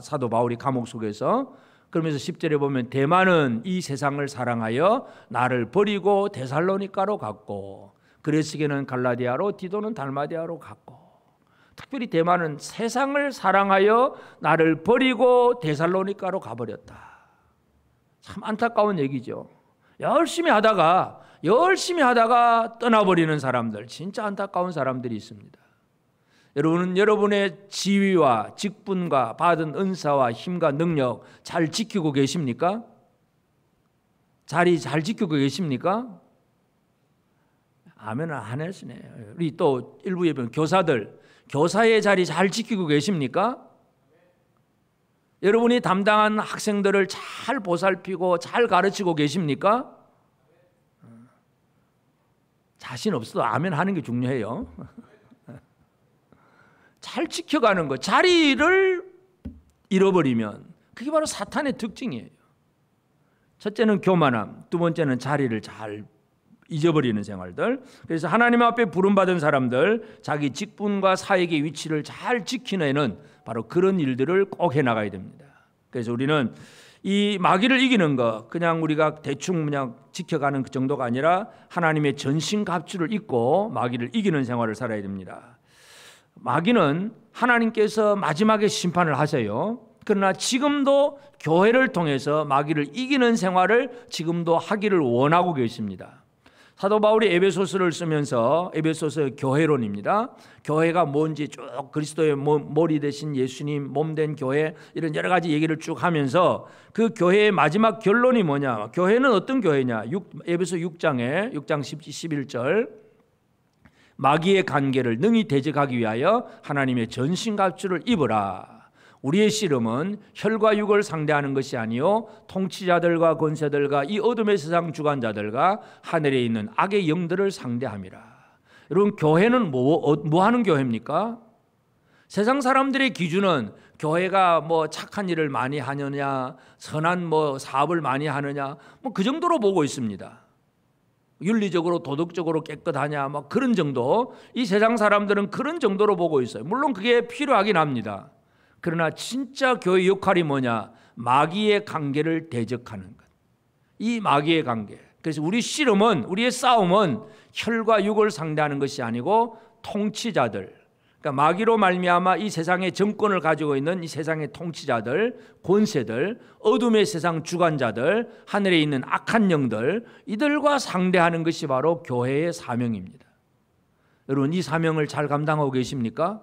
사도 바울이 감옥 속에서. 그러면서 10절에 보면 데마는 이 세상을 사랑하여 나를 버리고 데살로니가로 갔고 그레스게는 갈라디아로 디도는 달마디아로 갔고, 특별히 데마는 세상을 사랑하여 나를 버리고 데살로니가로 가버렸다. 참 안타까운 얘기죠. 열심히 하다가 떠나버리는 사람들, 진짜 안타까운 사람들이 있습니다. 여러분은 여러분의 지위와 직분과 받은 은사와 힘과 능력 잘 지키고 계십니까? 자리 잘 지키고 계십니까? 아멘을 안 했으네. 우리 또 일부 예배는 교사들, 교사의 자리 잘 지키고 계십니까? 여러분이 담당한 학생들을 잘 보살피고 잘 가르치고 계십니까? 자신 없어도 아멘 하는 게 중요해요. 잘 지켜가는 것, 자리를 잃어버리면 그게 바로 사탄의 특징이에요. 첫째는 교만함, 두 번째는 자리를 잘 잊어버리는 생활들. 그래서 하나님 앞에 부름받은 사람들, 자기 직분과 사역의 위치를 잘 지키는 바로 그런 일들을 꼭 해나가야 됩니다. 그래서 우리는 이 마귀를 이기는 것, 그냥 우리가 대충 그냥 지켜가는 그 정도가 아니라 하나님의 전신갑주를 입고 마귀를 이기는 생활을 살아야 됩니다. 마귀는 하나님께서 마지막에 심판을 하세요. 그러나 지금도 교회를 통해서 마귀를 이기는 생활을 지금도 하기를 원하고 계십니다. 사도 바울이 에베소서를 쓰면서, 에베소서 교회론입니다. 교회가 뭔지 쭉 그리스도의 머리 되신 예수님 몸된 교회, 이런 여러 가지 얘기를 쭉 하면서 그 교회의 마지막 결론이 뭐냐, 교회는 어떤 교회냐, 에베소 6장 11절 마귀의 관계를 능히 대적하기 위하여 하나님의 전신갑주를 입으라. 우리의 씨름은 혈과 육을 상대하는 것이 아니요 통치자들과 권세들과 이 어둠의 세상 주관자들과 하늘에 있는 악의 영들을 상대함이라. 여러분, 교회는 뭐 하는 교회입니까? 세상 사람들의 기준은 교회가 뭐 착한 일을 많이 하느냐, 선한 뭐 사업을 많이 하느냐, 뭐 그 정도로 보고 있습니다. 윤리적으로 도덕적으로 깨끗하냐, 뭐 그런 정도. 이 세상 사람들은 그런 정도로 보고 있어요. 물론 그게 필요하긴 합니다. 그러나 진짜 교회의 역할이 뭐냐? 마귀의 관계를 대적하는 것. 이 마귀의 관계. 그래서 우리 씨름은, 우리의 싸움은 혈과 육을 상대하는 것이 아니고 통치자들, 그러니까 마귀로 말미암아 이 세상의 정권을 가지고 있는 이 세상의 통치자들, 권세들, 어둠의 세상 주관자들, 하늘에 있는 악한 영들, 이들과 상대하는 것이 바로 교회의 사명입니다. 여러분, 이 사명을 잘 감당하고 계십니까?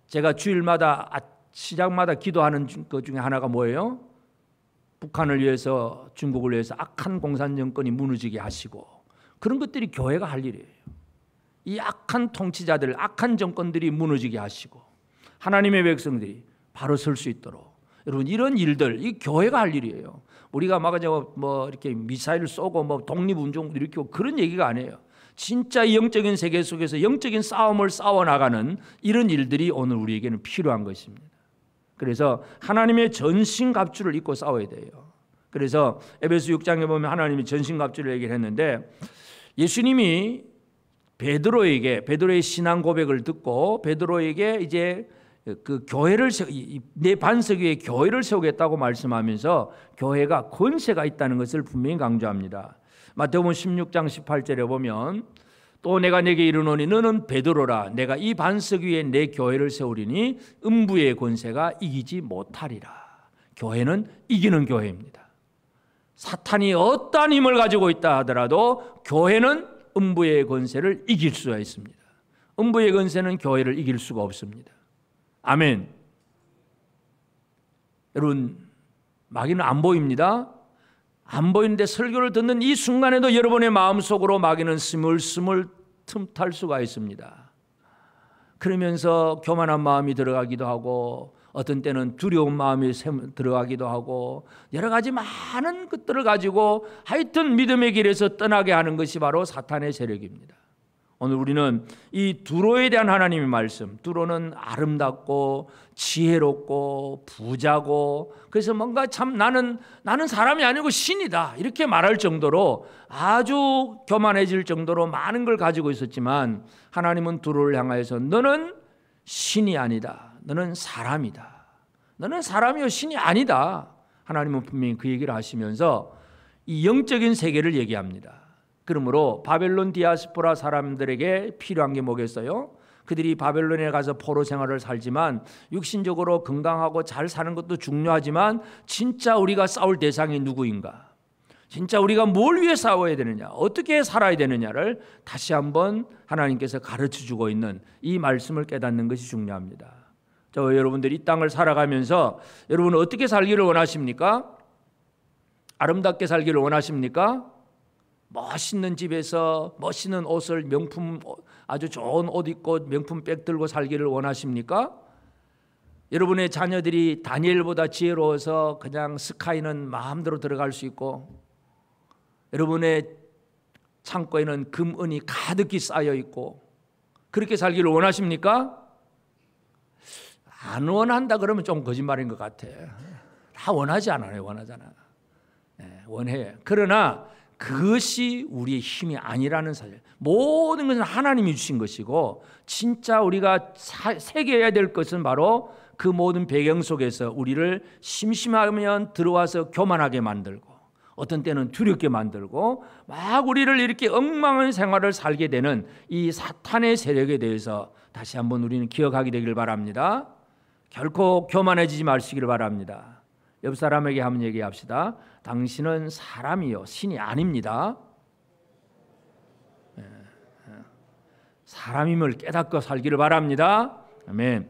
제가 주일마다 시작마다 기도하는 것 중에 하나가 뭐예요? 북한을 위해서, 중국을 위해서 악한 공산 정권이 무너지게 하시고, 그런 것들이 교회가 할 일이에요. 이 악한 통치자들, 악한 정권들이 무너지게 하시고 하나님의 백성들이 바로 설 수 있도록, 여러분, 이런 일들, 이 교회가 할 일이에요. 우리가 막 뭐 이렇게 미사일 쏘고 뭐 독립운동 일으키고 그런 얘기가 아니에요. 진짜 영적인 세계 속에서 영적인 싸움을 싸워나가는 이런 일들이 오늘 우리에게는 필요한 것입니다. 그래서 하나님의 전신갑주를 입고 싸워야 돼요. 그래서 에베소 6장에 보면 하나님의 전신갑주를 얘기를 했는데, 예수님이 베드로의 신앙 고백을 듣고 베드로에게 이제 그 교회를 내 반석 위에 교회를 세우겠다고 말씀하면서 교회가 권세가 있다는 것을 분명히 강조합니다. 마태복음 16장 18절에 보면 또 내가 네게 이르노니 너는 베드로라, 내가 이 반석 위에 내 교회를 세우리니 음부의 권세가 이기지 못하리라. 교회는 이기는 교회입니다. 사탄이 어떠한 힘을 가지고 있다 하더라도 교회는 음부의 권세를 이길 수가 있습니다. 음부의 권세는 교회를 이길 수가 없습니다. 아멘. 여러분, 마귀는 안 보입니다. 안 보이는데 설교를 듣는 이 순간에도 여러분의 마음속으로 마귀는 스물스물 틈탈 수가 있습니다. 그러면서 교만한 마음이 들어가기도 하고, 어떤 때는 두려운 마음이 들어가기도 하고, 여러 가지 많은 것들을 가지고 하여튼 믿음의 길에서 떠나게 하는 것이 바로 사탄의 세력입니다. 오늘 우리는 이 두로에 대한 하나님의 말씀, 두로는 아름답고 지혜롭고 부자고, 그래서 뭔가 참 나는 사람이 아니고 신이다 이렇게 말할 정도로 아주 교만해질 정도로 많은 걸 가지고 있었지만, 하나님은 두로를 향하여서 너는 신이 아니다, 너는 사람이다, 너는 사람이요 신이 아니다. 하나님은 분명히 그 얘기를 하시면서 이 영적인 세계를 얘기합니다. 그러므로 바벨론 디아스포라 사람들에게 필요한 게 뭐겠어요? 그들이 바벨론에 가서 포로 생활을 살지만 육신적으로 건강하고 잘 사는 것도 중요하지만, 진짜 우리가 싸울 대상이 누구인가? 진짜 우리가 뭘 위해 싸워야 되느냐? 어떻게 살아야 되느냐를 다시 한번 하나님께서 가르쳐주고 있는 이 말씀을 깨닫는 것이 중요합니다. 여러분들이 이 땅을 살아가면서 여러분은 어떻게 살기를 원하십니까? 아름답게 살기를 원하십니까? 멋있는 집에서 멋있는 옷을, 명품, 아주 좋은 옷 입고 명품 백 들고 살기를 원하십니까? 여러분의 자녀들이 다니엘보다 지혜로워서 그냥 스카이는 마음대로 들어갈 수 있고, 여러분의 창고에는 금, 은이 가득히 쌓여 있고, 그렇게 살기를 원하십니까? 안 원한다 그러면 좀 거짓말인 것 같아. 다 원하지 않아요. 원하잖아. 원해. 그러나 그것이 우리의 힘이 아니라는 사실. 모든 것은 하나님이 주신 것이고, 진짜 우리가 새겨야 될 것은 바로 그 모든 배경 속에서 우리를 심심하면 들어와서 교만하게 만들고, 어떤 때는 두렵게 만들고, 막 우리를 이렇게 엉망한 생활을 살게 되는 이 사탄의 세력에 대해서 다시 한번 우리는 기억하게 되길 바랍니다. 결코 교만해지지 마시기를 바랍니다. 옆 사람에게 한번 얘기합시다. 당신은 사람이요 신이 아닙니다. 사람임을 깨닫고 살기를 바랍니다. 아멘.